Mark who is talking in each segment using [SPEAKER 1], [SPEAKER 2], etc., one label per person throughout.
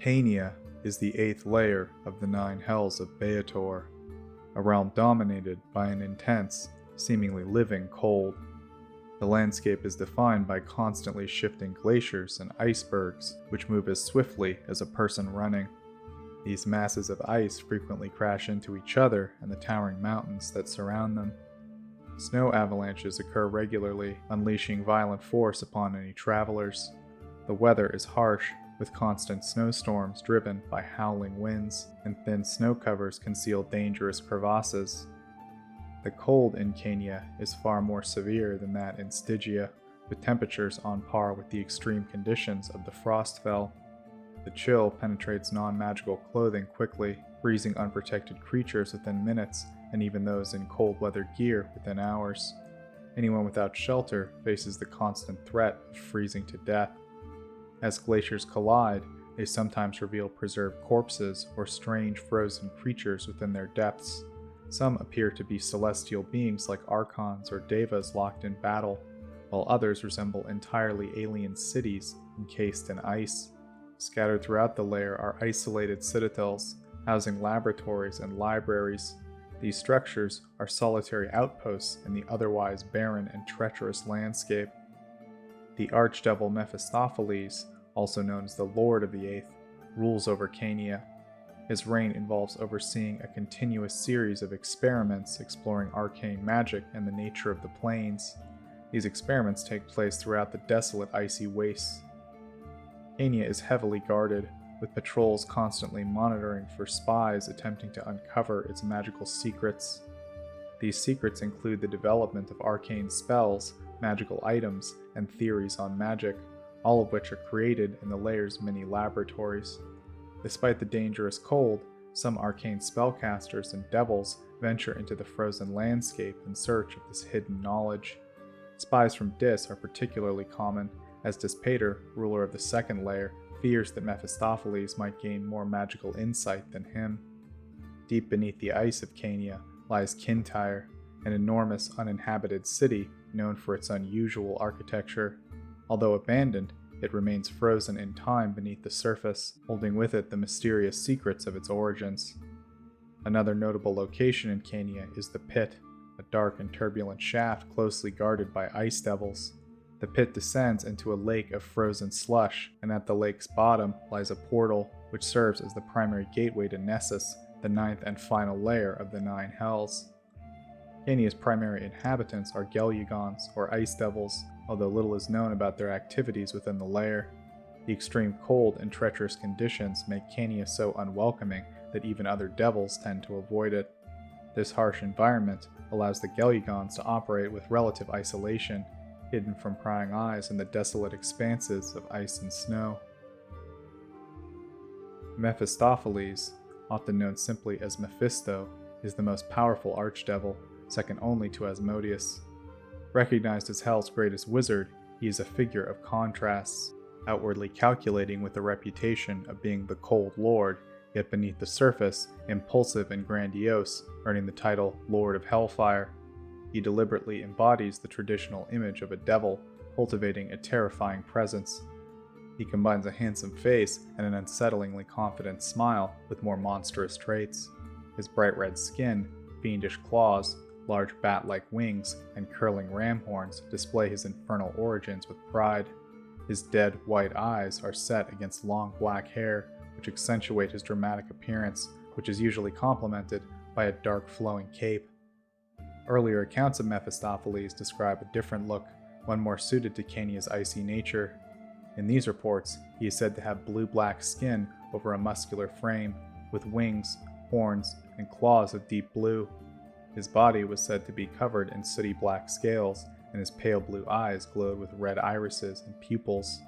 [SPEAKER 1] Cania is the eighth layer of the nine hells of Baator, a realm dominated by an intense, seemingly living cold. The landscape is defined by constantly shifting glaciers and icebergs, which move as swiftly as a person running. These masses of ice frequently crash into each other and the towering mountains that surround them. Snow avalanches occur regularly, unleashing violent force upon any travelers. The weather is harsh, with constant snowstorms driven by howling winds, and thin snow covers conceal dangerous crevasses. The cold in Cania is far more severe than that in Stygia, with temperatures on par with the extreme conditions of the Frostfell. The chill penetrates non-magical clothing quickly, freezing unprotected creatures within minutes, and even those in cold-weather gear within hours. Anyone without shelter faces the constant threat of freezing to death. As glaciers collide, they sometimes reveal preserved corpses or strange frozen creatures within their depths. Some appear to be celestial beings like archons or devas locked in battle, while others resemble entirely alien cities encased in ice. Scattered throughout the layer are isolated citadels, housing laboratories and libraries. These structures are solitary outposts in the otherwise barren and treacherous landscape. The archdevil Mephistopheles, also known as the Lord of the Eighth, rules over Cania. His reign involves overseeing a continuous series of experiments exploring arcane magic and the nature of the planes. These experiments take place throughout the desolate icy wastes. Cania is heavily guarded, with patrols constantly monitoring for spies attempting to uncover its magical secrets. These secrets include the development of arcane spells, magical items, and theories on magic, all of which are created in the layer's many laboratories. Despite the dangerous cold, some arcane spellcasters and devils venture into the frozen landscape in search of this hidden knowledge. Spies from Dis are particularly common, as Baator, ruler of the second layer, fears that Mephistopheles might gain more magical insight than him. Deep beneath the ice of Cania lies Kintyre, an enormous uninhabited city known for its unusual architecture. Although abandoned, it remains frozen in time beneath the surface, holding with it the mysterious secrets of its origins. Another notable location in Cania is the Pit, a dark and turbulent shaft closely guarded by ice devils. The pit descends into a lake of frozen slush, and at the lake's bottom lies a portal, which serves as the primary gateway to Nessus, the ninth and final layer of the Nine Hells. Cania's primary inhabitants are Gelugons, or ice devils, although little is known about their activities within the layer. The extreme cold and treacherous conditions make Cania so unwelcoming that even other devils tend to avoid it. This harsh environment allows the Gelugons to operate with relative isolation, hidden from prying eyes in the desolate expanses of ice and snow. Mephistopheles, often known simply as Mephisto, is the most powerful archdevil, second only to Asmodeus. Recognized as Hell's greatest wizard, he is a figure of contrasts, outwardly calculating with the reputation of being the Cold Lord, yet beneath the surface, impulsive and grandiose, earning the title Lord of Hellfire. He deliberately embodies the traditional image of a devil, cultivating a terrifying presence. He combines a handsome face and an unsettlingly confident smile with more monstrous traits. His bright red skin, fiendish claws, large bat-like wings, and curling ram horns display his infernal origins with pride. His dead white eyes are set against long black hair, which accentuate his dramatic appearance, which is usually complemented by a dark flowing cape. Earlier accounts of Mephistopheles describe a different look, one more suited to Cania's icy nature. In these reports, he is said to have blue-black skin over a muscular frame, with wings, horns, and claws of deep blue. His body was said to be covered in sooty black scales, and his pale blue eyes glowed with red irises and pupils.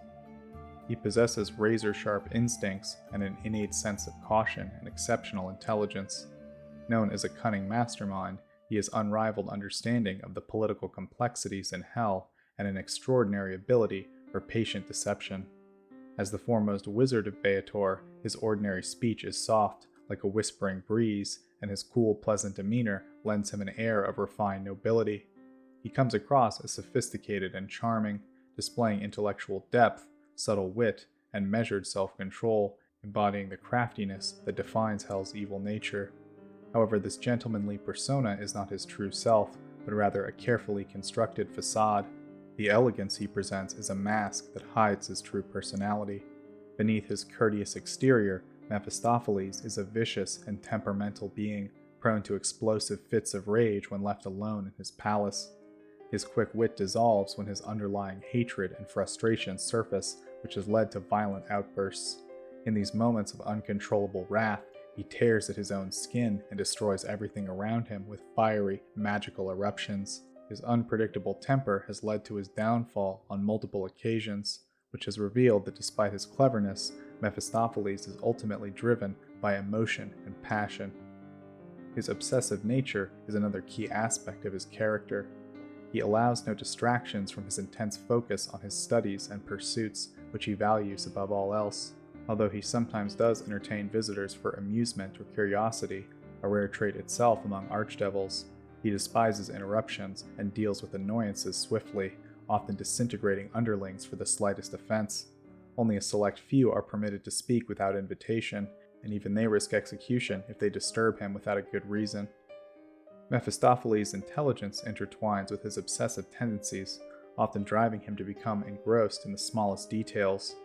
[SPEAKER 1] He possesses razor-sharp instincts and an innate sense of caution and exceptional intelligence. Known as a cunning mastermind, he has unrivaled understanding of the political complexities in Hell and an extraordinary ability for patient deception. As the foremost wizard of Baator, his ordinary speech is soft, like a whispering breeze, and his cool, pleasant demeanor lends him an air of refined nobility. He comes across as sophisticated and charming, displaying intellectual depth, subtle wit, and measured self-control, embodying the craftiness that defines Hell's evil nature. However, this gentlemanly persona is not his true self, but rather a carefully constructed facade. The elegance he presents is a mask that hides his true personality. Beneath his courteous exterior, Mephistopheles is a vicious and temperamental being, prone to explosive fits of rage when left alone in his palace. His quick wit dissolves when his underlying hatred and frustration surface, which has led to violent outbursts. In these moments of uncontrollable wrath, he tears at his own skin and destroys everything around him with fiery, magical eruptions. His unpredictable temper has led to his downfall on multiple occasions, which has revealed that despite his cleverness, Mephistopheles is ultimately driven by emotion and passion. His obsessive nature is another key aspect of his character. He allows no distractions from his intense focus on his studies and pursuits, which he values above all else. Although he sometimes does entertain visitors for amusement or curiosity, a rare trait itself among archdevils, he despises interruptions and deals with annoyances swiftly, often disintegrating underlings for the slightest offense. Only a select few are permitted to speak without invitation, and even they risk execution if they disturb him without a good reason. Mephistopheles' intelligence intertwines with his obsessive tendencies, often driving him to become engrossed in the smallest details.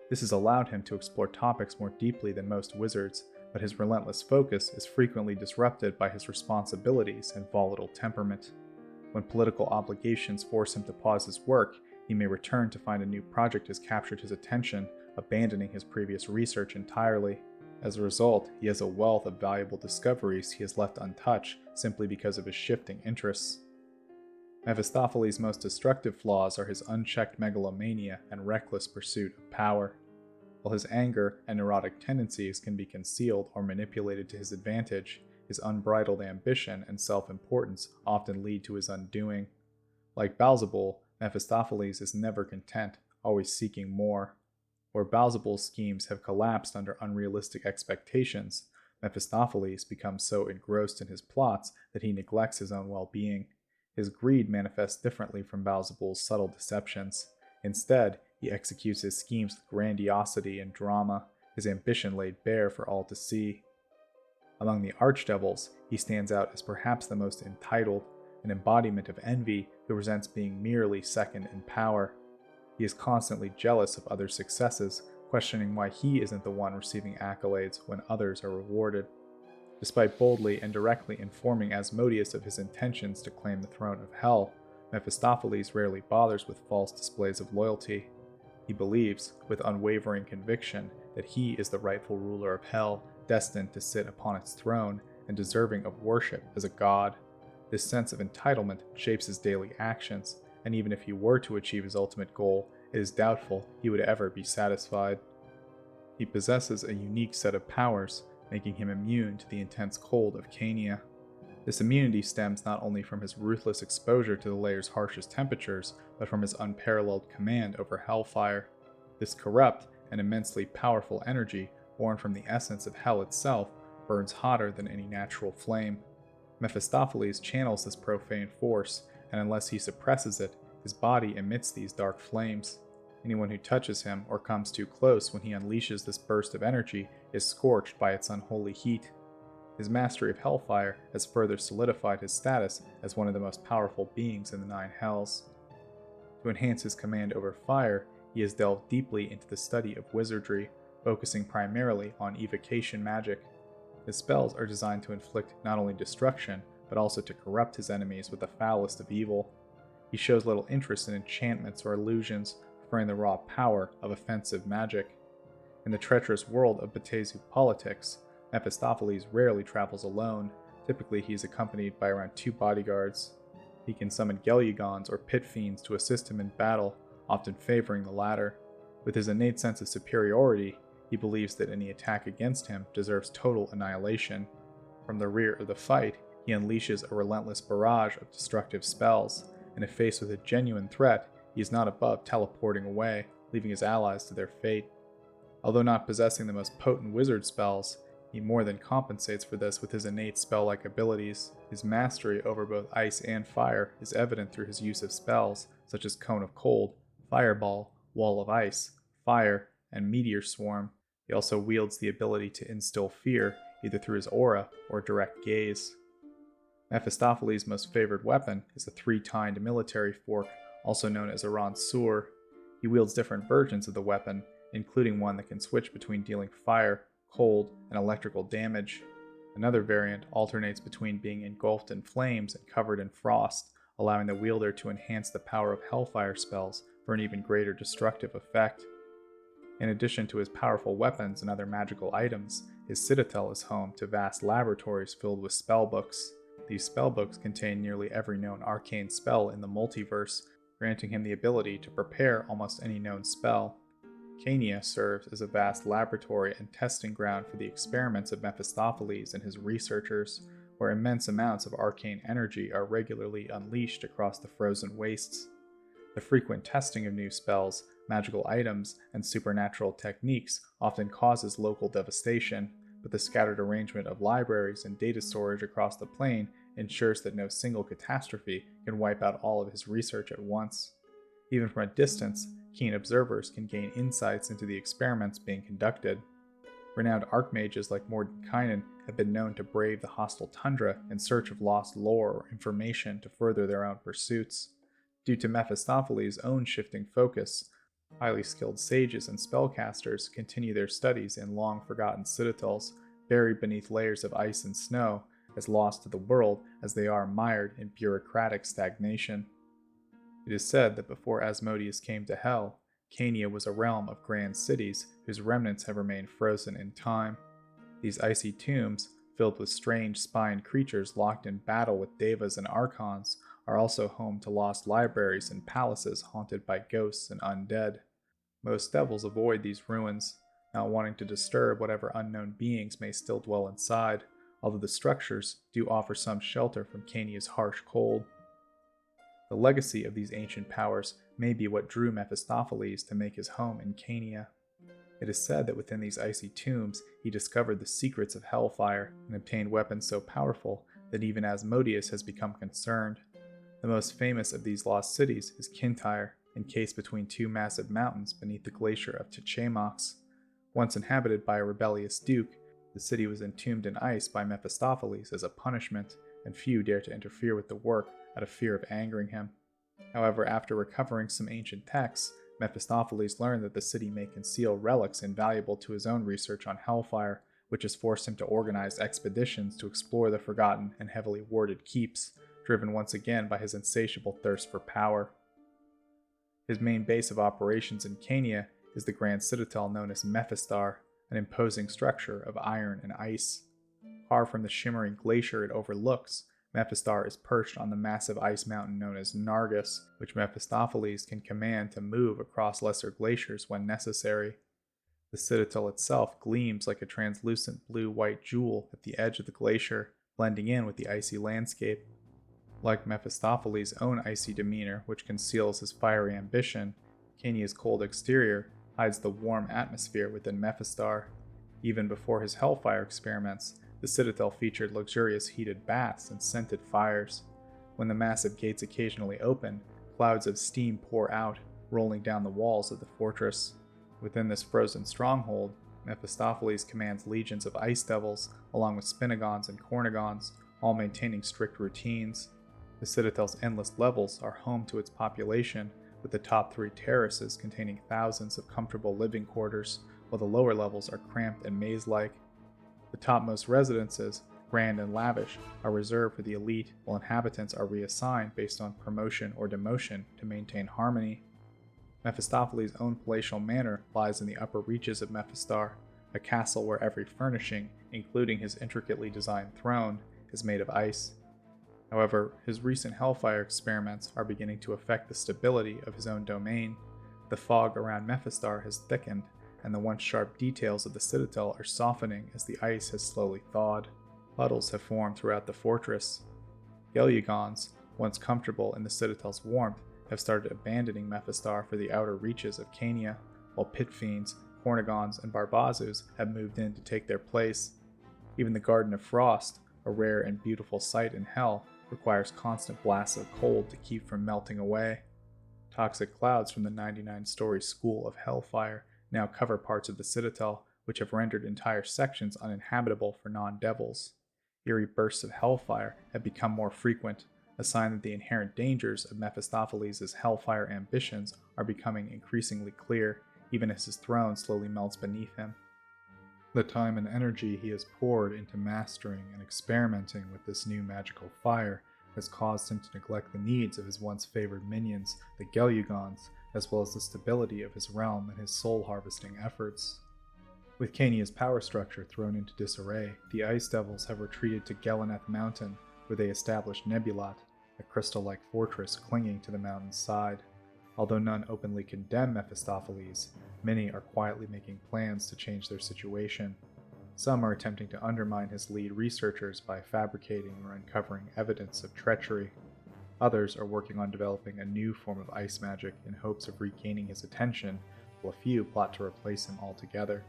[SPEAKER 1] This has allowed him to explore topics more deeply than most wizards, but his relentless focus is frequently disrupted by his responsibilities and volatile temperament. When political obligations force him to pause his work, he may return to find a new project has captured his attention, abandoning his previous research entirely. As a result, he has a wealth of valuable discoveries he has left untouched simply because of his shifting interests. Mephistopheles' most destructive flaws are his unchecked megalomania and reckless pursuit of power. While his anger and neurotic tendencies can be concealed or manipulated to his advantage, his unbridled ambition and self-importance often lead to his undoing. Like Baldur, Mephistopheles is never content, always seeking more. Where Baldu's schemes have collapsed under unrealistic expectations, Mephistopheles becomes so engrossed in his plots that he neglects his own well-being. His greed manifests differently from Baldu's subtle deceptions. Instead, he executes his schemes with grandiosity and drama, his ambition laid bare for all to see. Among the archdevils, he stands out as perhaps the most entitled, an embodiment of envy who resents being merely second in power. He is constantly jealous of others' successes, questioning why he isn't the one receiving accolades when others are rewarded. Despite boldly and directly informing Asmodeus of his intentions to claim the throne of Hell, Mephistopheles rarely bothers with false displays of loyalty. He believes, with unwavering conviction, that he is the rightful ruler of Hell, destined to sit upon its throne and deserving of worship as a god. This sense of entitlement shapes his daily actions, and even if he were to achieve his ultimate goal, it is doubtful he would ever be satisfied. He possesses a unique set of powers, making him immune to the intense cold of Cania. This immunity stems not only from his ruthless exposure to the layer's harshest temperatures, but from his unparalleled command over Hellfire. This corrupt and immensely powerful energy, born from the essence of Hell itself, burns hotter than any natural flame. Mephistopheles channels this profane force, and unless he suppresses it, his body emits these dark flames. Anyone who touches him or comes too close when he unleashes this burst of energy is scorched by its unholy heat. His mastery of Hellfire has further solidified his status as one of the most powerful beings in the Nine Hells. To enhance his command over fire, he has delved deeply into the study of wizardry, focusing primarily on evocation magic. His spells are designed to inflict not only destruction, but also to corrupt his enemies with the foulest of evil. He shows little interest in enchantments or illusions, preferring the raw power of offensive magic. In the treacherous world of Baator politics, Mephistopheles rarely travels alone. Typically, he is accompanied by around 2 bodyguards. He can summon Gelugons or pit fiends to assist him in battle, often favoring the latter. With his innate sense of superiority, he believes that any attack against him deserves total annihilation. From the rear of the fight, he unleashes a relentless barrage of destructive spells, and if faced with a genuine threat, he is not above teleporting away, leaving his allies to their fate. Although not possessing the most potent wizard spells, he more than compensates for this with his innate spell-like abilities. His mastery over both ice and fire is evident through his use of spells such as Cone of Cold, Fireball, Wall of Ice, Fire, and Meteor Swarm. He also wields the ability to instill fear, either through his aura or direct gaze. Mephistopheles' most favored weapon is a three-tined military fork, also known as a ranseur. He wields different versions of the weapon, including one that can switch between dealing fire, cold, and electrical damage. Another variant alternates between being engulfed in flames and covered in frost, allowing the wielder to enhance the power of Hellfire spells for an even greater destructive effect. In addition to his powerful weapons and other magical items, his citadel is home to vast laboratories filled with spellbooks. These spellbooks contain nearly every known arcane spell in the multiverse, granting him the ability to prepare almost any known spell. Cania serves as a vast laboratory and testing ground for the experiments of Mephistopheles and his researchers, where immense amounts of arcane energy are regularly unleashed across the frozen wastes. The frequent testing of new spells, magical items, and supernatural techniques often causes local devastation, but the scattered arrangement of libraries and data storage across the plane ensures that no single catastrophe can wipe out all of his research at once. Even from a distance, keen observers can gain insights into the experiments being conducted. Renowned archmages like Mordenkainen have been known to brave the hostile tundra in search of lost lore or information to further their own pursuits. Due to Mephistopheles' own shifting focus, highly skilled sages and spellcasters continue their studies in long-forgotten citadels, buried beneath layers of ice and snow, as lost to the world as they are mired in bureaucratic stagnation. It is said that before Asmodeus came to Hell, Cania was a realm of grand cities whose remnants have remained frozen in time. These icy tombs, filled with strange spined creatures locked in battle with devas and archons, are also home to lost libraries and palaces haunted by ghosts and undead. Most devils avoid these ruins, not wanting to disturb whatever unknown beings may still dwell inside, although the structures do offer some shelter from Cania's harsh cold. The legacy of these ancient powers may be what drew Mephistopheles to make his home in Cania. It is said that within these icy tombs he discovered the secrets of Hellfire and obtained weapons so powerful that even Asmodeus has become concerned. The most famous of these lost cities is Kintyre, encased between two massive mountains beneath the glacier of Tchemox. Once inhabited by a rebellious duke, the city was entombed in ice by Mephistopheles as a punishment, and few dare to interfere with the work out of fear of angering him. However, after recovering some ancient texts, Mephistopheles learned that the city may conceal relics invaluable to his own research on Hellfire, which has forced him to organize expeditions to explore the forgotten and heavily warded keeps, driven once again by his insatiable thirst for power. His main base of operations in Cania is the grand citadel known as Mephistar, an imposing structure of iron and ice. Far from the shimmering glacier it overlooks, Mephistar is perched on the massive ice mountain known as Nargus, which Mephistopheles can command to move across lesser glaciers when necessary. The citadel itself gleams like a translucent blue-white jewel at the edge of the glacier, blending in with the icy landscape. Like Mephistopheles' own icy demeanor, which conceals his fiery ambition, Cania's cold exterior hides the warm atmosphere within Mephistar. Even before his Hellfire experiments, the citadel featured luxurious heated baths and scented fires. When the massive gates occasionally open, clouds of steam pour out, rolling down the walls of the fortress. Within this frozen stronghold, Mephistopheles commands legions of ice devils, along with spinagons and cornigons, all maintaining strict routines. The citadel's endless levels are home to its population, with the top 3 terraces containing thousands of comfortable living quarters, while the lower levels are cramped and maze-like. The topmost residences, grand and lavish, are reserved for the elite, while inhabitants are reassigned based on promotion or demotion to maintain harmony. Mephistopheles' own palatial manor lies in the upper reaches of Mephistar, a castle where every furnishing, including his intricately designed throne, is made of ice. However, his recent Hellfire experiments are beginning to affect the stability of his own domain. The fog around Mephistar has thickened, and the once sharp details of the citadel are softening as the ice has slowly thawed. Puddles have formed throughout the fortress. Gelugons, once comfortable in the citadel's warmth, have started abandoning Mephistar for the outer reaches of Cania, while pit fiends, cornigons, and barbazus have moved in to take their place. Even the Garden of Frost, a rare and beautiful sight in Hell, requires constant blasts of cold to keep from melting away. Toxic clouds from the 99-story school of Hellfire now cover parts of the citadel, which have rendered entire sections uninhabitable for non-devils. Eerie bursts of hellfire have become more frequent, a sign that the inherent dangers of Mephistopheles' hellfire ambitions are becoming increasingly clear, even as his throne slowly melts beneath him. The time and energy he has poured into mastering and experimenting with this new magical fire has caused him to neglect the needs of his once favored minions, the Gelugons, as well as the stability of his realm and his soul-harvesting efforts. With Cania's power structure thrown into disarray, the Ice Devils have retreated to Geleneth Mountain, where they established Nebulat, a crystal-like fortress clinging to the mountain's side. Although none openly condemn Mephistopheles, many are quietly making plans to change their situation. Some are attempting to undermine his lead researchers by fabricating or uncovering evidence of treachery. Others are working on developing a new form of ice magic in hopes of regaining his attention, while a few plot to replace him altogether.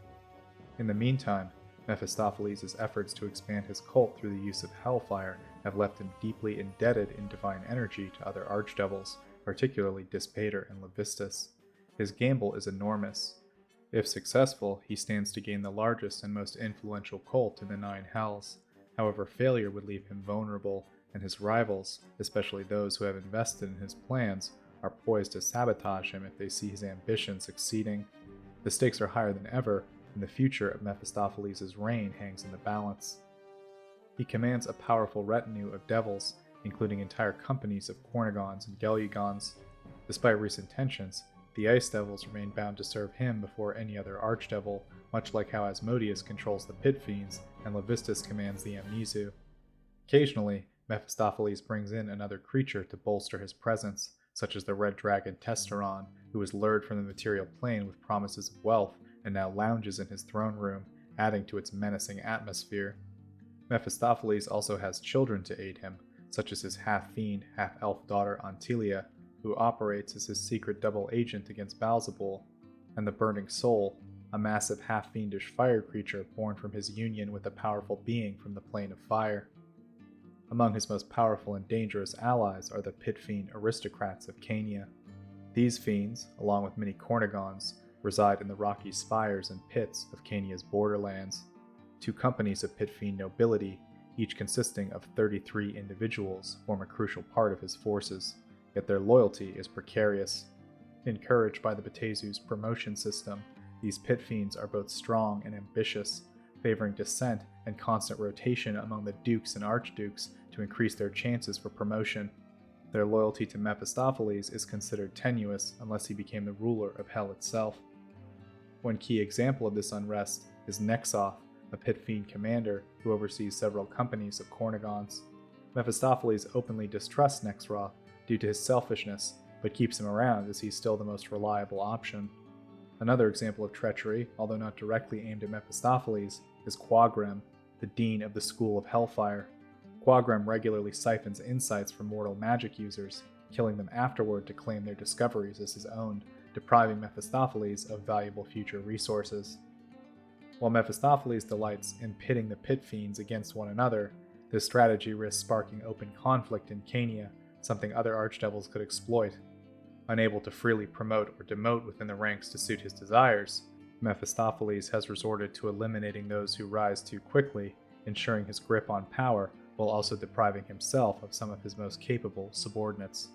[SPEAKER 1] In the meantime, Mephistopheles' efforts to expand his cult through the use of Hellfire have left him deeply indebted in divine energy to other archdevils, particularly Baator and Levistus. His gamble is enormous. If successful, he stands to gain the largest and most influential cult in the Nine Hells. However, failure would leave him vulnerable, and his rivals, especially those who have invested in his plans, are poised to sabotage him if they see his ambition succeeding. The stakes are higher than ever, and the future of Mephistopheles' reign hangs in the balance. He commands a powerful retinue of devils, including entire companies of Cornigons and Gelugons. Despite recent tensions, the Ice Devils remain bound to serve him before any other archdevil, much like how Asmodeus controls the Pit Fiends and Levistus commands the Amnesu. Occasionally, Mephistopheles brings in another creature to bolster his presence, such as the red dragon Testeron, who was lured from the material plane with promises of wealth and now lounges in his throne room, adding to its menacing atmosphere. Mephistopheles also has children to aid him, such as his half-fiend, half-elf daughter Antilia, who operates as his secret double agent against Baldur, and the Burning Soul, a massive half-fiendish fire creature born from his union with a powerful being from the plane of fire. Among his most powerful and dangerous allies are the pit fiend aristocrats of Cania. These fiends, along with many Cornigons, reside in the rocky spires and pits of Cania's borderlands. Two companies of pit fiend nobility, each consisting of 33 individuals, form a crucial part of his forces, yet their loyalty is precarious. Encouraged by the Batezu's promotion system, these pit fiends are both strong and ambitious, favoring descent and constant rotation among the dukes and archdukes to increase their chances for promotion. Their loyalty to Mephistopheles is considered tenuous unless he became the ruler of Hell itself. One key example of this unrest is Nexoth, a pit fiend commander who oversees several companies of Cornigons. Mephistopheles openly distrusts Nexoth due to his selfishness, but keeps him around as he's still the most reliable option. Another example of treachery, although not directly aimed at Mephistopheles, is Quagrem, the dean of the School of Hellfire. Quagrem regularly siphons insights from mortal magic users, killing them afterward to claim their discoveries as his own, depriving Mephistopheles of valuable future resources. While Mephistopheles delights in pitting the pit fiends against one another, this strategy risks sparking open conflict in Cania, something other archdevils could exploit. Unable to freely promote or demote within the ranks to suit his desires, Mephistopheles has resorted to eliminating those who rise too quickly, ensuring his grip on power while also depriving himself of some of his most capable subordinates.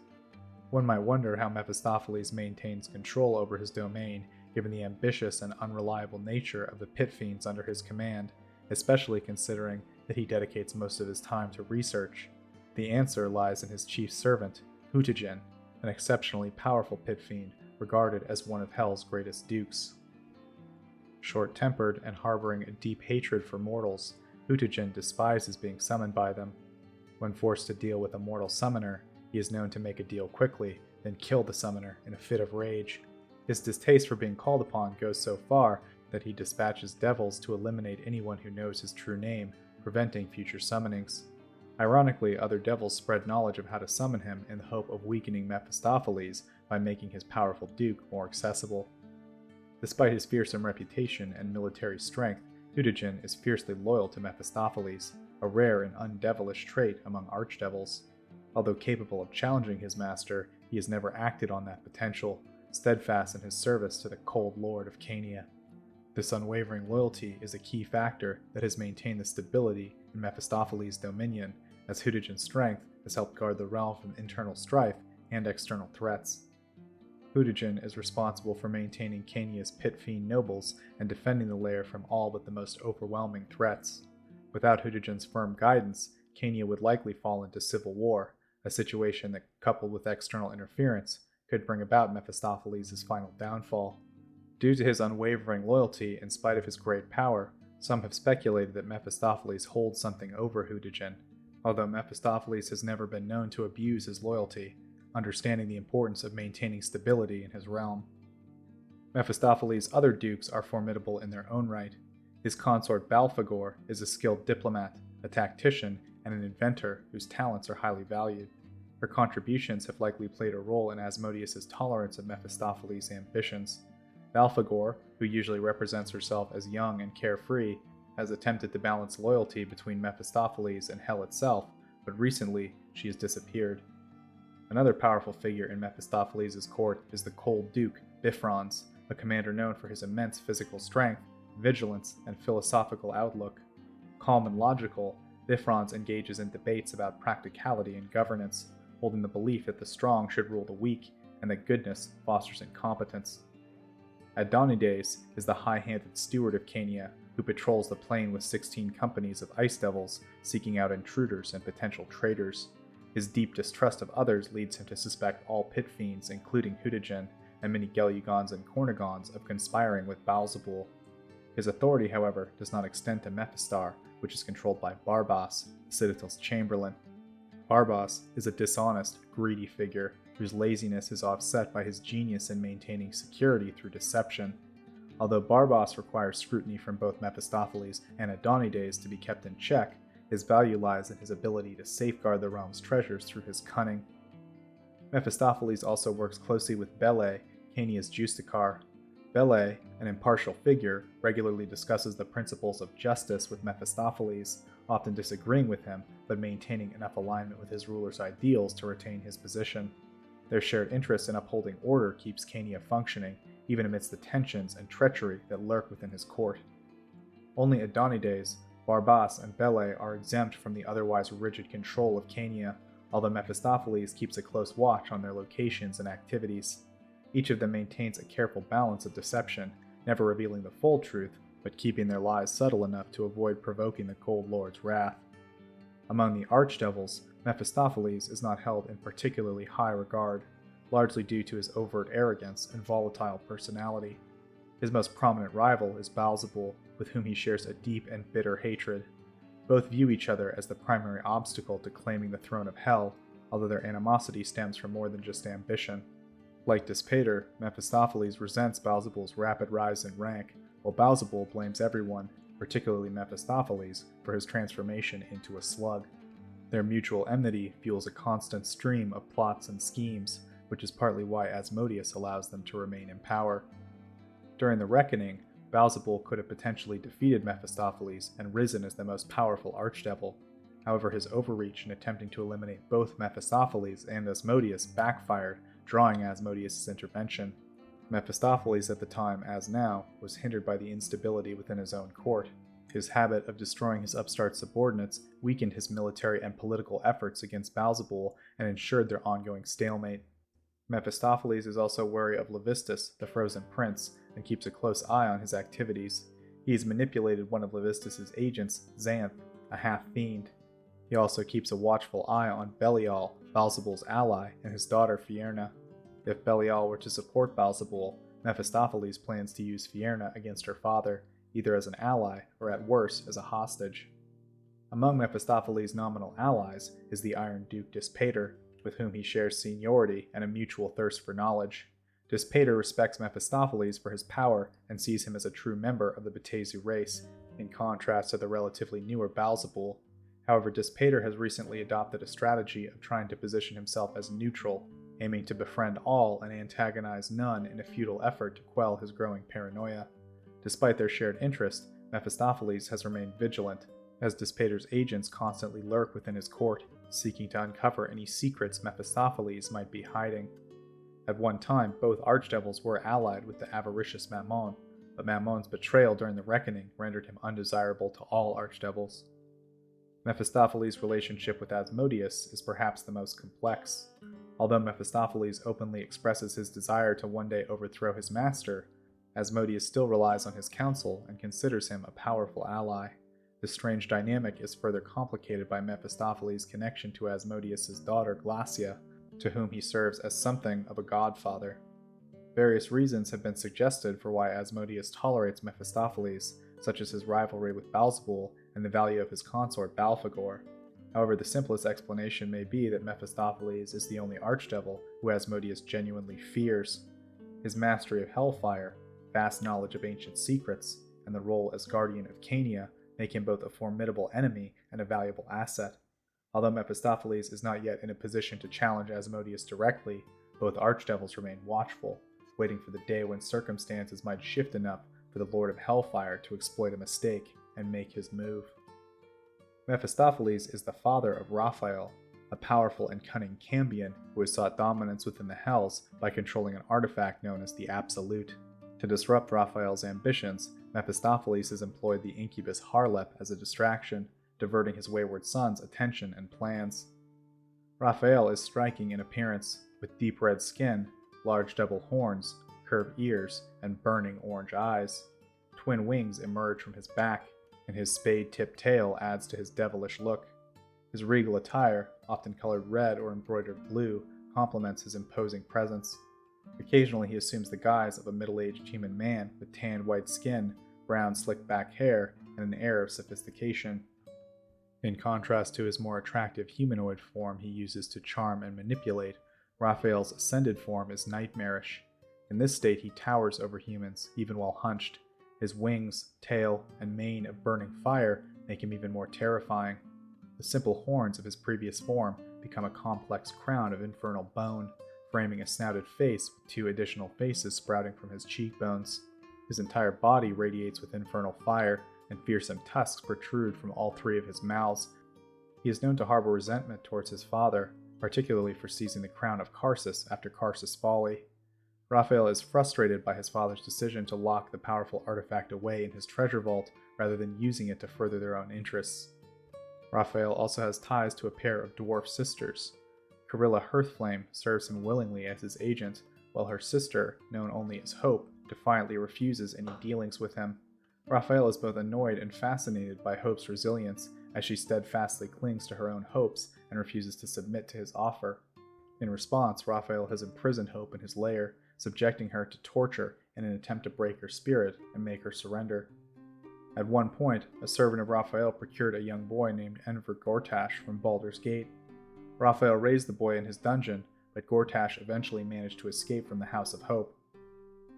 [SPEAKER 1] One might wonder how Mephistopheles maintains control over his domain, given the ambitious and unreliable nature of the pit fiends under his command, especially considering that he dedicates most of his time to research. The answer lies in his chief servant, Hutagen, an exceptionally powerful pit fiend, regarded as one of Hell's greatest dukes. Short-tempered and harboring a deep hatred for mortals, Hutagen despises being summoned by them. When forced to deal with a mortal summoner, he is known to make a deal quickly, then kill the summoner in a fit of rage. His distaste for being called upon goes so far that he dispatches devils to eliminate anyone who knows his true name, preventing future summonings. Ironically, other devils spread knowledge of how to summon him in the hope of weakening Mephistopheles by making his powerful duke more accessible. Despite his fearsome reputation and military strength, Hutagen is fiercely loyal to Mephistopheles, a rare and undevilish trait among archdevils. Although capable of challenging his master, he has never acted on that potential, steadfast in his service to the cold lord of Cania. This unwavering loyalty is a key factor that has maintained the stability in Mephistopheles' dominion, as Hutijin's strength has helped guard the realm from internal strife and external threats. Hutijin is responsible for maintaining Cania's pit fiend nobles and defending the lair from all but the most overwhelming threats. Without Hutijin's firm guidance, Cania would likely fall into civil war, a situation that, coupled with external interference, could bring about Mephistopheles' final downfall. Due to his unwavering loyalty in spite of his great power, some have speculated that Mephistopheles holds something over Hutijin. Although Mephistopheles has never been known to abuse his loyalty, understanding the importance of maintaining stability in his realm. Mephistopheles' other dukes are formidable in their own right. His consort Baldur is a skilled diplomat, a tactician, and an inventor whose talents are highly valued. Her contributions have likely played a role in Asmodeus' tolerance of Mephistopheles' ambitions. Baldur, who usually represents herself as young and carefree, has attempted to balance loyalty between Mephistopheles and Hell itself, but recently she has disappeared. Another powerful figure in Mephistopheles' court is the Cold Duke, Bifrons, a commander known for his immense physical strength, vigilance, and philosophical outlook. Calm and logical, Bifrons engages in debates about practicality and governance, holding the belief that the strong should rule the weak and that goodness fosters incompetence. Adonides is the high-handed steward of Cania, who patrols the plain with 16 companies of ice devils, seeking out intruders and potential traitors. His deep distrust of others leads him to suspect all pit fiends, including Hutijin, and many Gelugons and Kornagons, of conspiring with Baaldur. His authority, however, does not extend to Mephistar, which is controlled by Barbas, the Citadel's chamberlain. Barbas is a dishonest, greedy figure whose laziness is offset by his genius in maintaining security through deception. Although Barbas requires scrutiny from both Mephistopheles and Adonides to be kept in check, his value lies in his ability to safeguard the realm's treasures through his cunning. Mephistopheles also works closely with Bele, Cania's Justicar. Bele, an impartial figure, regularly discusses the principles of justice with Mephistopheles, often disagreeing with him, but maintaining enough alignment with his ruler's ideals to retain his position. Their shared interest in upholding order keeps Cania functioning, even amidst the tensions and treachery that lurk within his court. Only Adonides, Barbas, and Bele are exempt from the otherwise rigid control of Cania, although Mephistopheles keeps a close watch on their locations and activities. Each of them maintains a careful balance of deception, never revealing the full truth, but keeping their lies subtle enough to avoid provoking the Cold Lord's wrath. Among the archdevils, Mephistopheles is not held in particularly high regard, largely due to his overt arrogance and volatile personality. His most prominent rival is Baldur, with whom he shares a deep and bitter hatred. Both view each other as the primary obstacle to claiming the throne of Hell, although their animosity stems from more than just ambition. Like Dispater, Mephistopheles resents Baldur's rapid rise in rank, while Baldur blames everyone, particularly Mephistopheles, for his transformation into a slug. Their mutual enmity fuels a constant stream of plots and schemes, which is partly why Asmodeus allows them to remain in power. During the Reckoning, Baldur could have potentially defeated Mephistopheles and risen as the most powerful archdevil. However, his overreach in attempting to eliminate both Mephistopheles and Asmodeus backfired, drawing Asmodeus' intervention. Mephistopheles at the time, as now, was hindered by the instability within his own court. His habit of destroying his upstart subordinates weakened his military and political efforts against Baldur and ensured their ongoing stalemate. Mephistopheles is also wary of Levistus, the Frozen Prince, and keeps a close eye on his activities. He has manipulated one of Levistus' agents, Xanth, a half-fiend. He also keeps a watchful eye on Belial, Baalzebul's ally, and his daughter Fierna. If Belial were to support Baalzebul, Mephistopheles plans to use Fierna against her father, either as an ally or at worst as a hostage. Among Mephistopheles' nominal allies is the Iron Duke Dispater, with whom he shares seniority and a mutual thirst for knowledge. Dispater respects Mephistopheles for his power and sees him as a true member of the Batazu race, in contrast to the relatively newer Baalzebul. However, Dispater has recently adopted a strategy of trying to position himself as neutral, aiming to befriend all and antagonize none in a futile effort to quell his growing paranoia. Despite their shared interest, Mephistopheles has remained vigilant, as Dispater's agents constantly lurk within his court, seeking to uncover any secrets Mephistopheles might be hiding. At one time, both archdevils were allied with the avaricious Mammon, but Mammon's betrayal during the reckoning rendered him undesirable to all archdevils. Mephistopheles' relationship with Asmodeus is perhaps the most complex. Although Mephistopheles openly expresses his desire to one day overthrow his master, Asmodeus still relies on his counsel and considers him a powerful ally. This strange dynamic is further complicated by Mephistopheles' connection to Asmodeus' daughter Glacia, to whom he serves as something of a godfather. Various reasons have been suggested for why Asmodeus tolerates Mephistopheles, such as his rivalry with Beelzebul and the value of his consort Balfagor. However, the simplest explanation may be that Mephistopheles is the only archdevil who Asmodeus genuinely fears. His mastery of Hellfire, vast knowledge of ancient secrets, and the role as guardian of Cania make him both a formidable enemy and a valuable asset. Although Mephistopheles is not yet in a position to challenge Asmodeus directly, both archdevils remain watchful, waiting for the day when circumstances might shift enough for the Lord of Hellfire to exploit a mistake and make his move. Mephistopheles is the father of Raphael, a powerful and cunning Cambion who has sought dominance within the Hells by controlling an artifact known as the Absolute. To disrupt Raphael's ambitions, Mephistopheles has employed the incubus Harlep as a distraction, diverting his wayward son's attention and plans. Raphael is striking in appearance, with deep red skin, large double horns, curved ears, and burning orange eyes. Twin wings emerge from his back, and his spade-tipped tail adds to his devilish look. His regal attire, often colored red or embroidered blue, complements his imposing presence. Occasionally he assumes the guise of a middle-aged human man with tanned white skin, brown slick-back hair, and an air of sophistication. In contrast to his more attractive humanoid form he uses to charm and manipulate, Raphael's ascended form is nightmarish. In this state he towers over humans, even while hunched. His wings, tail, and mane of burning fire make him even more terrifying. The simple horns of his previous form become a complex crown of infernal bone, framing a snouted face with 2 additional faces sprouting from his cheekbones. His entire body radiates with infernal fire, and fearsome tusks protrude from all 3 of his mouths. He is known to harbor resentment towards his father, particularly for seizing the crown of Karsus after Karsus' folly. Raphael is frustrated by his father's decision to lock the powerful artifact away in his treasure vault rather than using it to further their own interests. Raphael also has ties to a pair of dwarf sisters. Carilla Hearthflame serves him willingly as his agent, while her sister, known only as Hope, defiantly refuses any dealings with him. Raphael is both annoyed and fascinated by Hope's resilience, as she steadfastly clings to her own hopes and refuses to submit to his offer. In response, Raphael has imprisoned Hope in his lair, subjecting her to torture in an attempt to break her spirit and make her surrender. At one point, a servant of Raphael procured a young boy named Enver Gortash from Baldur's Gate. Raphael raised the boy in his dungeon, but Gortash eventually managed to escape from the House of Hope.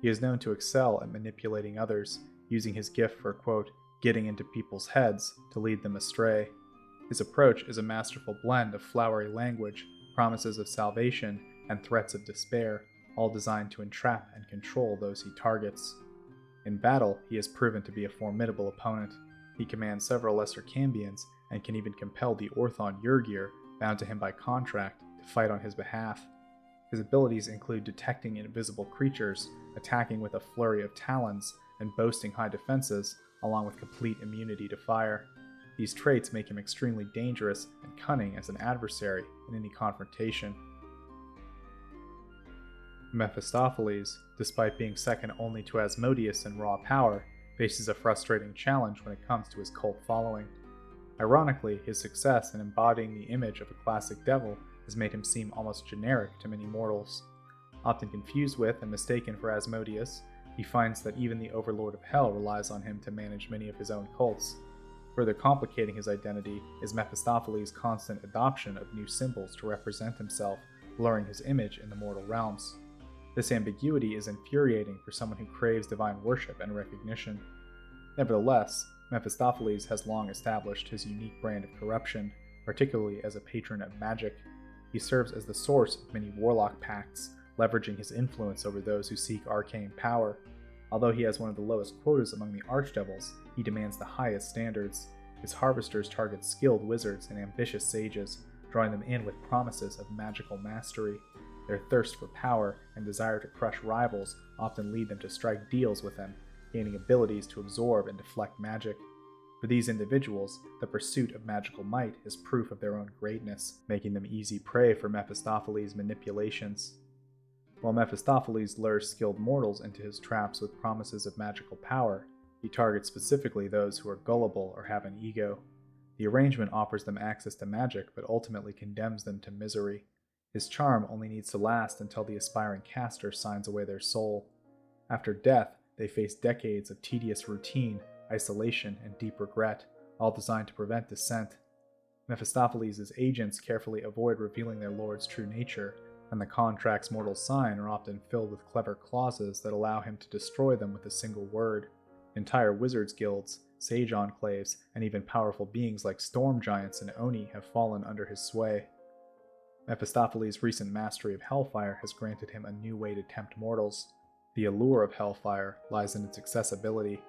[SPEAKER 1] He is known to excel at manipulating others, using his gift for, quote, getting into people's heads to lead them astray. His approach is a masterful blend of flowery language, promises of salvation, and threats of despair, all designed to entrap and control those he targets. In battle, he has proven to be a formidable opponent. He commands several lesser Cambions, and can even compel the Orthon Yurgir, bound to him by contract, to fight on his behalf. His abilities include detecting invisible creatures, attacking with a flurry of talons, and boasting high defenses, along with complete immunity to fire. These traits make him extremely dangerous and cunning as an adversary in any confrontation. Mephistopheles, despite being second only to Asmodeus in raw power, faces a frustrating challenge when it comes to his cult following. Ironically, his success in embodying the image of a classic devil has made him seem almost generic to many mortals. Often confused with and mistaken for Asmodeus, he finds that even the Overlord of Hell relies on him to manage many of his own cults. Further complicating his identity is Mephistopheles' constant adoption of new symbols to represent himself, blurring his image in the mortal realms. This ambiguity is infuriating for someone who craves divine worship and recognition. Nevertheless, Mephistopheles has long established his unique brand of corruption, particularly as a patron of magic. He serves as the source of many warlock pacts, leveraging his influence over those who seek arcane power. Although he has one of the lowest quotas among the archdevils, he demands the highest standards. His harvesters target skilled wizards and ambitious sages, drawing them in with promises of magical mastery. Their thirst for power and desire to crush rivals often lead them to strike deals with him, gaining abilities to absorb and deflect magic. For these individuals, the pursuit of magical might is proof of their own greatness, making them easy prey for Mephistopheles' manipulations. While Mephistopheles lures skilled mortals into his traps with promises of magical power, he targets specifically those who are gullible or have an ego. The arrangement offers them access to magic, but ultimately condemns them to misery. His charm only needs to last until the aspiring caster signs away their soul. After death, they face decades of tedious routine, isolation, and deep regret, all designed to prevent descent. Mephistopheles' agents carefully avoid revealing their lord's true nature, and the contracts mortals sign are often filled with clever clauses that allow him to destroy them with a single word. Entire wizards' guilds, sage enclaves, and even powerful beings like storm giants and Oni have fallen under his sway. Mephistopheles' recent mastery of Hellfire has granted him a new way to tempt mortals. The allure of Hellfire lies in its accessibility.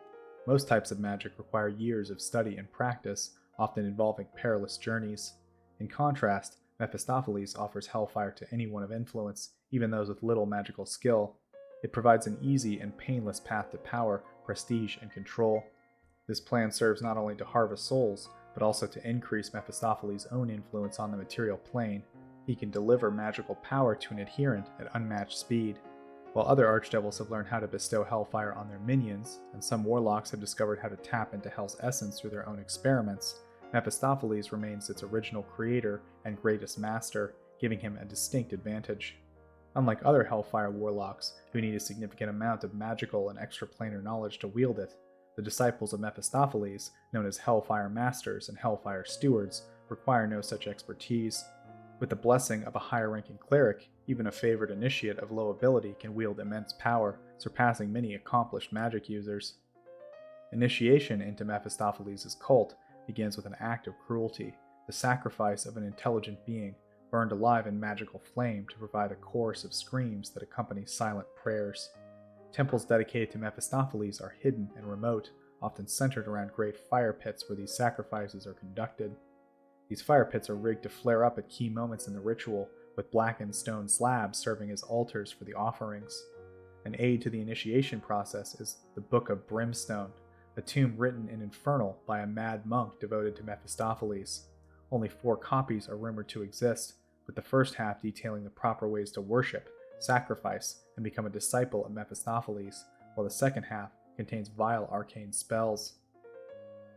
[SPEAKER 1] Most types of magic require years of study and practice, often involving perilous journeys. In contrast, Mephistopheles offers Hellfire to anyone of influence, even those with little magical skill. It provides an easy and painless path to power, prestige, and control. This plan serves not only to harvest souls, but also to increase Mephistopheles' own influence on the material plane. He can deliver magical power to an adherent at unmatched speed. While other archdevils have learned how to bestow Hellfire on their minions, and some warlocks have discovered how to tap into Hell's essence through their own experiments, Mephistopheles remains its original creator and greatest master, giving him a distinct advantage. Unlike other Hellfire warlocks, who need a significant amount of magical and extraplanar knowledge to wield it, the disciples of Mephistopheles, known as Hellfire Masters and Hellfire Stewards, require no such expertise. With the blessing of a higher-ranking cleric, even a favored initiate of low ability can wield immense power, surpassing many accomplished magic users. Initiation into Mephistopheles' cult begins with an act of cruelty, the sacrifice of an intelligent being, burned alive in magical flame to provide a chorus of screams that accompany silent prayers. Temples dedicated to Mephistopheles are hidden and remote, often centered around great fire pits where these sacrifices are conducted. These fire pits are rigged to flare up at key moments in the ritual, with blackened stone slabs serving as altars for the offerings. An aid to the initiation process is the Book of Brimstone, a tomb written in Infernal by a mad monk devoted to Mephistopheles. Only 4 copies are rumored to exist, with the first half detailing the proper ways to worship, sacrifice, and become a disciple of Mephistopheles, while the second half contains vile arcane spells.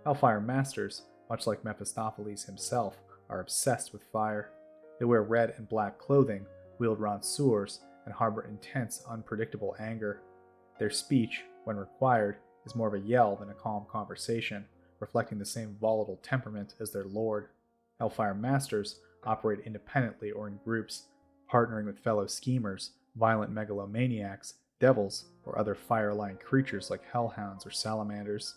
[SPEAKER 1] Hellfire Masters, much like Mephistopheles himself, are obsessed with fire. They wear red and black clothing, wield ranseurs, and harbor intense, unpredictable anger. Their speech, when required, is more of a yell than a calm conversation, reflecting the same volatile temperament as their lord. Hellfire Masters operate independently or in groups, partnering with fellow schemers, violent megalomaniacs, devils, or other fire-line creatures like hellhounds or salamanders.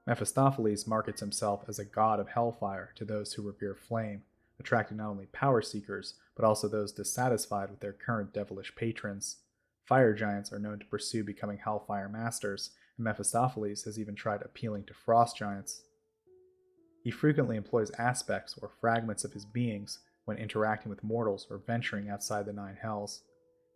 [SPEAKER 1] Mephistopheles markets himself as a god of hellfire to those who revere flame, attracting not only power seekers, but also those dissatisfied with their current devilish patrons. Fire giants are known to pursue becoming Hellfire Masters, and Mephistopheles has even tried appealing to frost giants. He frequently employs aspects or fragments of his beings when interacting with mortals or venturing outside the 9 hells.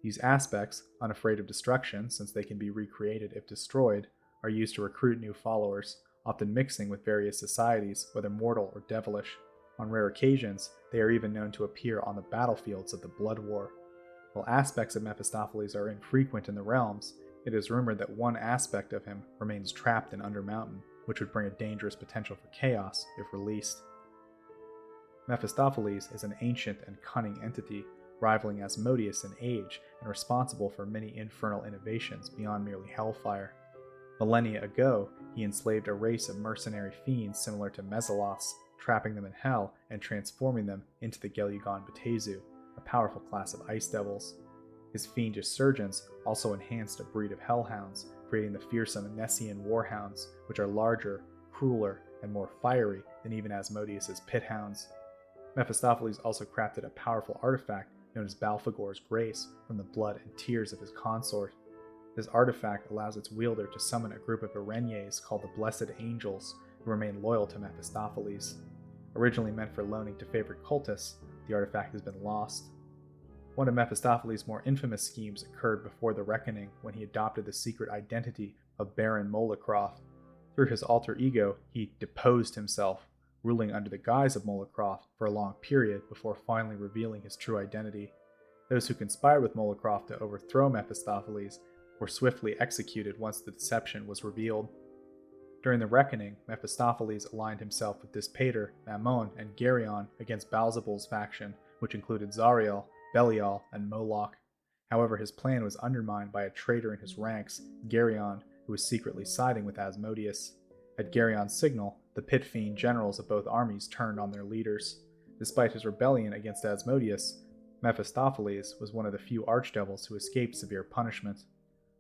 [SPEAKER 1] These aspects, unafraid of destruction since they can be recreated if destroyed, are used to recruit new followers, often mixing with various societies, whether mortal or devilish. On rare occasions, they are even known to appear on the battlefields of the Blood War. While aspects of Mephistopheles are infrequent in the realms, it is rumored that one aspect of him remains trapped in Undermountain, which would bring a dangerous potential for chaos if released. Mephistopheles is an ancient and cunning entity, rivaling Asmodeus in age and responsible for many infernal innovations beyond merely hellfire. Millennia ago, he enslaved a race of mercenary fiends similar to Mezalos, trapping them in hell and transforming them into the Gelugon Batezu, a powerful class of ice devils. His fiendish surgeons also enhanced a breed of hellhounds, creating the fearsome Nessian warhounds, which are larger, crueler, and more fiery than even Asmodeus' pithounds. Mephistopheles also crafted a powerful artifact known as Balfagor's Grace from the blood and tears of his consort. This artifact allows its wielder to summon a group of Irenyes called the Blessed Angels, who remain loyal to Mephistopheles. Originally meant for loaning to favorite cultists, the artifact has been lost. One of Mephistopheles' more infamous schemes occurred before the Reckoning when he adopted the secret identity of Baron Molecroft. Through his alter ego, he deposed himself, ruling under the guise of Molecroft for a long period before finally revealing his true identity. Those who conspired with Molecroft to overthrow Mephistopheles were swiftly executed once the deception was revealed. During the reckoning, Mephistopheles aligned himself with Dispater, Mammon, and Geryon against Beelzebul's faction, which included Zariel, Belial, and Moloch. However, his plan was undermined by a traitor in his ranks, Geryon, who was secretly siding with Asmodeus. At Geryon's signal, the pit fiend generals of both armies turned on their leaders. Despite his rebellion against Asmodeus, Mephistopheles was one of the few archdevils who escaped severe punishment.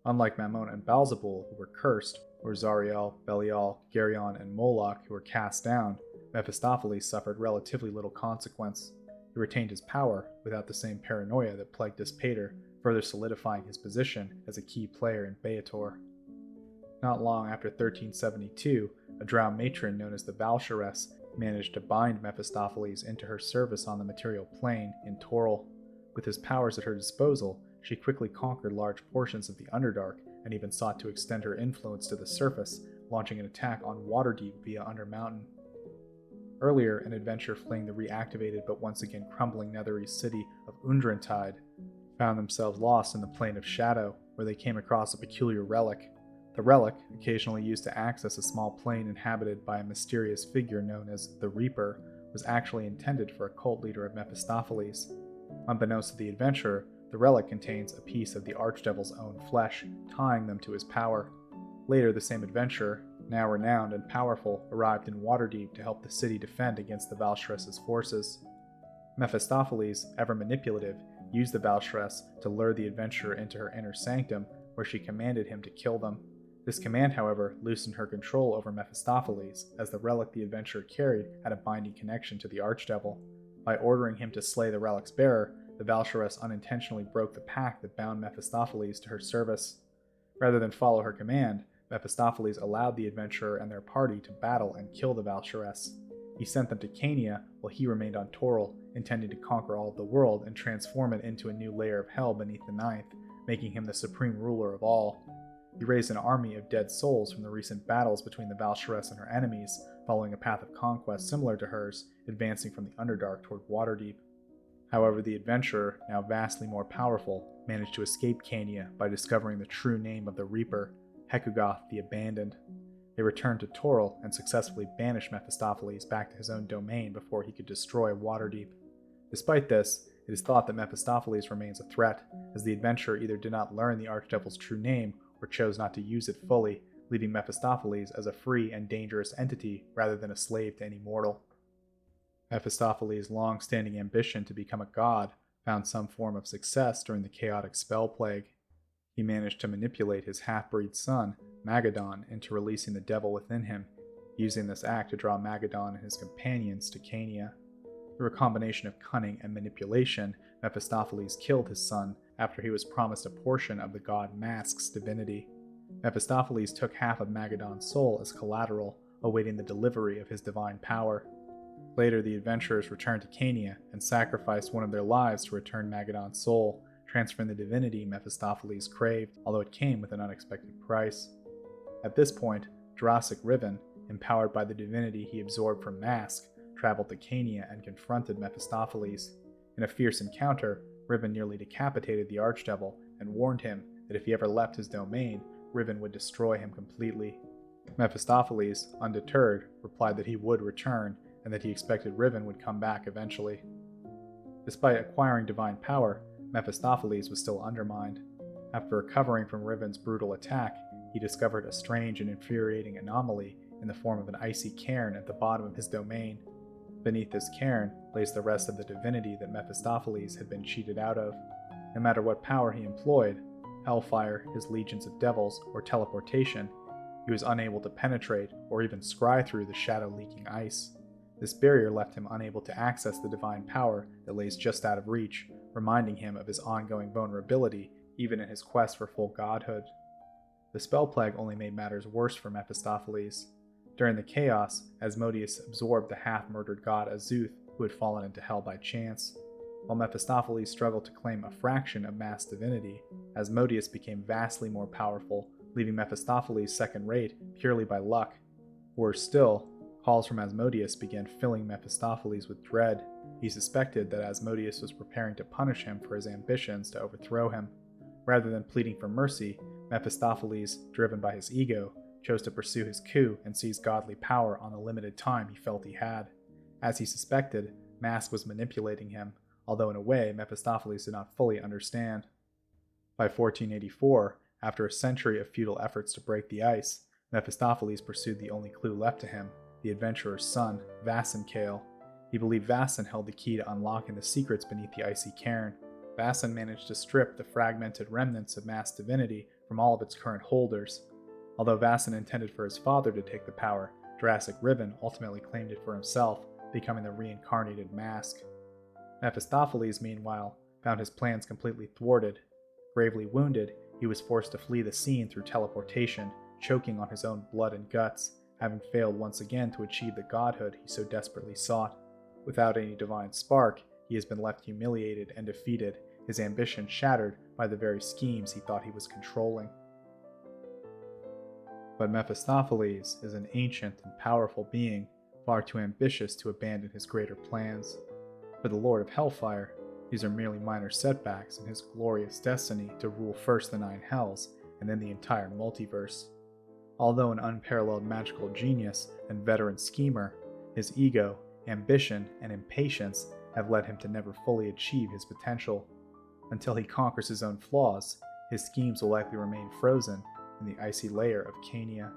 [SPEAKER 1] Unlike Mammon and Beelzebul, who were cursed, or Zariel, Belial, Geryon, and Moloch, who were cast down, Mephistopheles suffered relatively little consequence. He retained his power without the same paranoia that plagued Dispater, further solidifying his position as a key player in Baator. Not long after 1372, a drow matron known as the Valsharess managed to bind Mephistopheles into her service on the material plane in Toril. With his powers at her disposal, she quickly conquered large portions of the Underdark and even sought to extend her influence to the surface, launching an attack on Waterdeep via Undermountain. Earlier, an adventurer fleeing the reactivated but once again crumbling Netherese city of Undrentide found themselves lost in the Plane of Shadow, where they came across a peculiar relic. The relic, occasionally used to access a small plane inhabited by a mysterious figure known as the Reaper, was actually intended for a cult leader of Mephistopheles. Unbeknownst to the adventurer, the relic contains a piece of the archdevil's own flesh, tying them to his power. Later, the same adventurer, now renowned and powerful, arrived in Waterdeep to help the city defend against the Valsharess's forces. Mephistopheles, ever manipulative, used the Valsharess to lure the adventurer into her inner sanctum, where she commanded him to kill them. This command, however, loosened her control over Mephistopheles, as the relic the adventurer carried had a binding connection to the archdevil. By ordering him to slay the relic's bearer, the Valsharess unintentionally broke the pact that bound Mephistopheles to her service. Rather than follow her command, Mephistopheles allowed the adventurer and their party to battle and kill the Valsharess. He sent them to Cania while he remained on Toril, intending to conquer all of the world and transform it into a new layer of hell beneath the ninth, making him the supreme ruler of all. He raised an army of dead souls from the recent battles between the Valsharess and her enemies, following a path of conquest similar to hers, advancing from the Underdark toward Waterdeep. However, the adventurer, now vastly more powerful, managed to escape Cania by discovering the true name of the Reaper, Hekugoth the Abandoned. They returned to Toril and successfully banished Mephistopheles back to his own domain before he could destroy Waterdeep. Despite this, it is thought that Mephistopheles remains a threat, as the adventurer either did not learn the archdevil's true name or chose not to use it fully, leaving Mephistopheles as a free and dangerous entity rather than a slave to any mortal. Mephistopheles' long-standing ambition to become a god found some form of success during the chaotic spell plague. He managed to manipulate his half-breed son, Magadon, into releasing the devil within him, using this act to draw Magadon and his companions to Cania. Through a combination of cunning and manipulation, Mephistopheles killed his son after he was promised a portion of the god Mask's divinity. Mephistopheles took half of Magadon's soul as collateral, awaiting the delivery of his divine power. Later, the adventurers returned to Cania and sacrificed one of their lives to return Magadon's soul, transferring the divinity Mephistopheles craved, although it came with an unexpected price. At this point, Jurassic Riven, empowered by the divinity he absorbed from Mask, traveled to Cania and confronted Mephistopheles. In a fierce encounter, Riven nearly decapitated the archdevil and warned him that if he ever left his domain, Riven would destroy him completely. Mephistopheles, undeterred, replied that he would return and that he expected Riven would come back eventually. Despite acquiring divine power, Mephistopheles was still undermined. After recovering from Riven's brutal attack, he discovered a strange and infuriating anomaly in the form of an icy cairn at the bottom of his domain. Beneath this cairn lays the rest of the divinity that Mephistopheles had been cheated out of. No matter what power he employed, Hellfire, his legions of devils, or teleportation, he was unable to penetrate or even scry through the shadow-leaking ice. This barrier left him unable to access the divine power that lays just out of reach, reminding him of his ongoing vulnerability even in his quest for full godhood. The spell plague only made matters worse for Mephistopheles. During the chaos, Asmodeus absorbed the half-murdered god Azuth, who had fallen into hell by chance. While Mephistopheles struggled to claim a fraction of Mask's divinity, Asmodeus became vastly more powerful, leaving Mephistopheles second-rate purely by luck. Worse still, calls from Asmodeus began filling Mephistopheles with dread. He suspected that Asmodeus was preparing to punish him for his ambitions to overthrow him. Rather than pleading for mercy, Mephistopheles, driven by his ego, chose to pursue his coup and seize godly power on the limited time he felt he had. As he suspected, Mask was manipulating him, although in a way Mephistopheles did not fully understand. By 1484, after a century of futile efforts to break the ice, Mephistopheles pursued the only clue left to him, the adventurer's son, Vasen. He believed Vasen held the key to unlocking the secrets beneath the icy cairn. Vasen managed to strip the fragmented remnants of Mask's divinity from all of its current holders. Although Vasen intended for his father to take the power, Jurassic Ribbon ultimately claimed it for himself, becoming the reincarnated Mask. Mephistopheles, meanwhile, found his plans completely thwarted. Gravely wounded, he was forced to flee the scene through teleportation, choking on his own blood and guts, having failed once again to achieve the godhood he so desperately sought. Without any divine spark, he has been left humiliated and defeated, his ambition shattered by the very schemes he thought he was controlling. But Mephistopheles is an ancient and powerful being, far too ambitious to abandon his greater plans. For the Lord of Hellfire, these are merely minor setbacks in his glorious destiny to rule first the 9 hells and then the entire multiverse. Although an unparalleled magical genius and veteran schemer, his ego, ambition, and impatience have led him to never fully achieve his potential. Until he conquers his own flaws, his schemes will likely remain frozen in the icy layer of Cania.